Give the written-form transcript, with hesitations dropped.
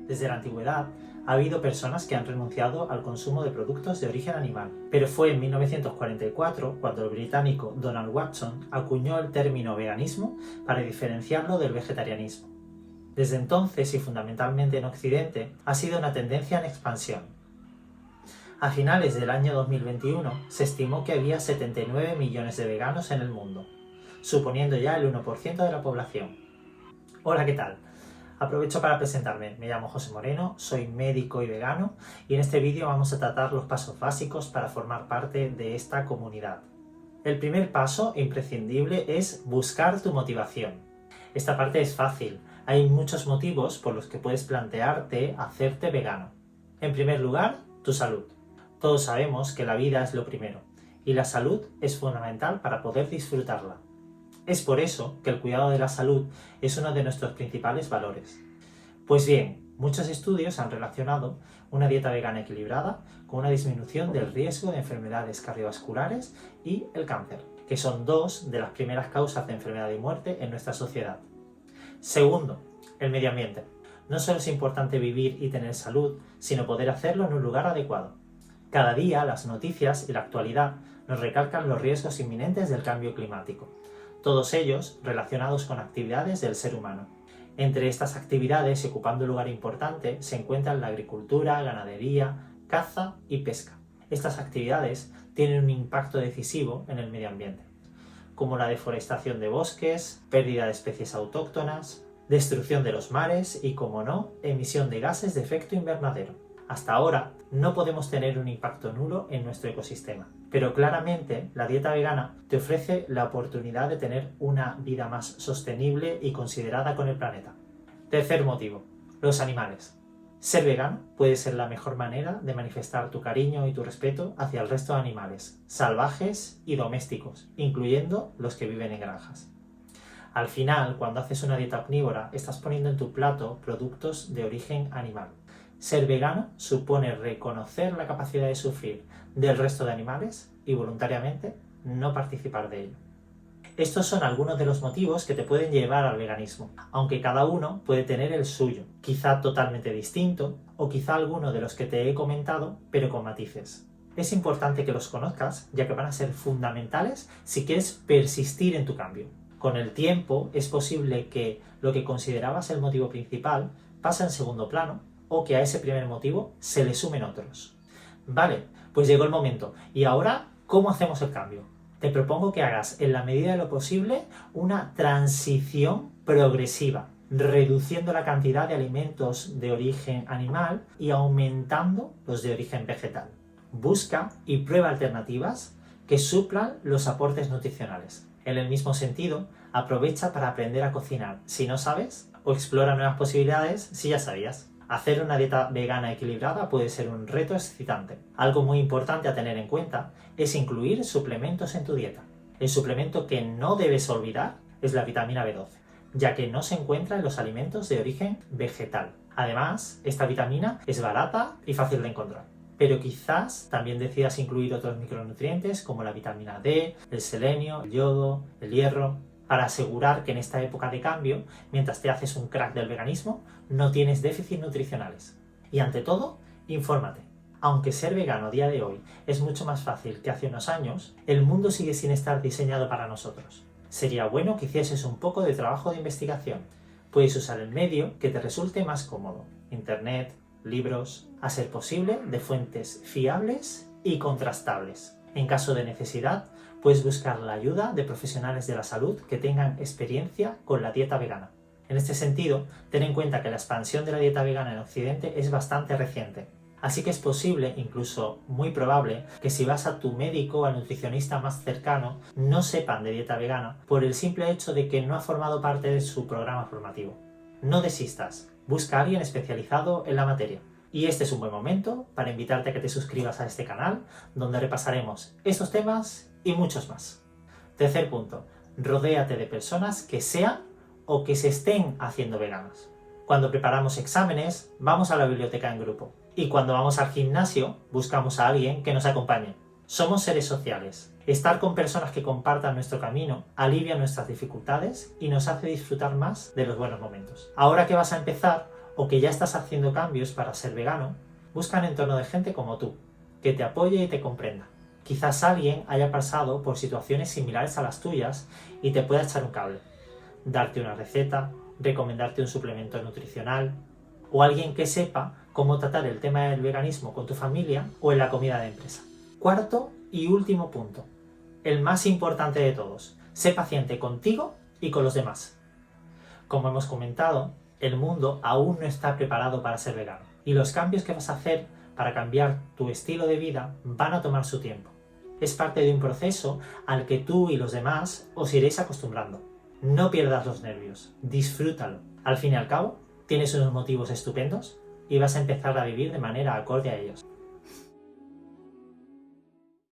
Desde la antigüedad ha habido personas que han renunciado al consumo de productos de origen animal, pero fue en 1944 cuando el británico Donald Watson acuñó el término veganismo para diferenciarlo del vegetarianismo. Desde entonces, y fundamentalmente en Occidente, ha sido una tendencia en expansión. A finales del año 2021 se estimó que había 79 millones de veganos en el mundo, suponiendo ya el 1% de la población. Hola, ¿qué tal? Aprovecho para presentarme, me llamo José Moreno, soy médico y vegano y en este vídeo vamos a tratar los pasos básicos para formar parte de esta comunidad. El primer paso imprescindible es buscar tu motivación. Esta parte es fácil, hay muchos motivos por los que puedes plantearte hacerte vegano. En primer lugar, tu salud. Todos sabemos que la vida es lo primero y la salud es fundamental para poder disfrutarla. Es por eso que el cuidado de la salud es uno de nuestros principales valores. Pues bien, muchos estudios han relacionado una dieta vegana equilibrada con una disminución del riesgo de enfermedades cardiovasculares y el cáncer, que son dos de las primeras causas de enfermedad y muerte en nuestra sociedad. Segundo, el medio ambiente. No solo es importante vivir y tener salud, sino poder hacerlo en un lugar adecuado. Cada día las noticias y la actualidad nos recalcan los riesgos inminentes del cambio climático, todos ellos relacionados con actividades del ser humano. Entre estas actividades, y ocupando un lugar importante, se encuentran la agricultura, ganadería, caza y pesca. Estas actividades tienen un impacto decisivo en el medio ambiente, como la deforestación de bosques, pérdida de especies autóctonas, destrucción de los mares y, como no, emisión de gases de efecto invernadero. Hasta ahora no podemos tener un impacto nulo en nuestro ecosistema, pero claramente la dieta vegana te ofrece la oportunidad de tener una vida más sostenible y considerada con el planeta. Tercer motivo, los animales. Ser vegano puede ser la mejor manera de manifestar tu cariño y tu respeto hacia el resto de animales, salvajes y domésticos, incluyendo los que viven en granjas. Al final, cuando haces una dieta omnívora, estás poniendo en tu plato productos de origen animal. Ser vegano supone reconocer la capacidad de sufrir del resto de animales y voluntariamente no participar de ello. Estos son algunos de los motivos que te pueden llevar al veganismo, aunque cada uno puede tener el suyo, quizá totalmente distinto o quizá alguno de los que te he comentado, pero con matices. Es importante que los conozcas, ya que van a ser fundamentales si quieres persistir en tu cambio. Con el tiempo es posible que lo que considerabas el motivo principal pase en segundo plano o que a ese primer motivo se le sumen otros. Vale, pues llegó el momento. ¿Y ahora cómo hacemos el cambio? Te propongo que hagas, en la medida de lo posible, una transición progresiva, reduciendo la cantidad de alimentos de origen animal y aumentando los de origen vegetal. Busca y prueba alternativas que suplan los aportes nutricionales. En el mismo sentido, aprovecha para aprender a cocinar si no sabes o explora nuevas posibilidades si ya sabías. Hacer una dieta vegana equilibrada puede ser un reto excitante. Algo muy importante a tener en cuenta es incluir suplementos en tu dieta. El suplemento que no debes olvidar es la vitamina B12, ya que no se encuentra en los alimentos de origen vegetal. Además, esta vitamina es barata y fácil de encontrar. Pero quizás también decidas incluir otros micronutrientes como la vitamina D, el selenio, el yodo, el hierro, para asegurar que en esta época de cambio, mientras te haces un crack del veganismo, no tienes déficits nutricionales. Y ante todo, infórmate. Aunque ser vegano a día de hoy es mucho más fácil que hace unos años, el mundo sigue sin estar diseñado para nosotros. Sería bueno que hicieses un poco de trabajo de investigación. Puedes usar el medio que te resulte más cómodo. Internet, libros, a ser posible de fuentes fiables y contrastables. En caso de necesidad, puedes buscar la ayuda de profesionales de la salud que tengan experiencia con la dieta vegana. En este sentido, ten en cuenta que la expansión de la dieta vegana en Occidente es bastante reciente. Así que es posible, incluso muy probable, que si vas a tu médico o al nutricionista más cercano, no sepan de dieta vegana por el simple hecho de que no ha formado parte de su programa formativo. No desistas, busca a alguien especializado en la materia. Y este es un buen momento para invitarte a que te suscribas a este canal, donde repasaremos estos temas y muchos más. Tercer punto, rodéate de personas que sean o que se estén haciendo veganas. Cuando preparamos exámenes, vamos a la biblioteca en grupo. Y cuando vamos al gimnasio, buscamos a alguien que nos acompañe. Somos seres sociales. Estar con personas que compartan nuestro camino alivia nuestras dificultades y nos hace disfrutar más de los buenos momentos. Ahora que vas a empezar, o que ya estás haciendo cambios para ser vegano, busca un entorno de gente como tú, que te apoye y te comprenda. Quizás alguien haya pasado por situaciones similares a las tuyas y te pueda echar un cable, darte una receta, recomendarte un suplemento nutricional, o alguien que sepa cómo tratar el tema del veganismo con tu familia o en la comida de empresa. Cuarto y último punto, el más importante de todos: sé paciente contigo y con los demás. Como hemos comentado, el mundo aún no está preparado para ser vegano, y los cambios que vas a hacer para cambiar tu estilo de vida van a tomar su tiempo. Es parte de un proceso al que tú y los demás os iréis acostumbrando. No pierdas los nervios, disfrútalo. Al fin y al cabo, tienes unos motivos estupendos y vas a empezar a vivir de manera acorde a ellos.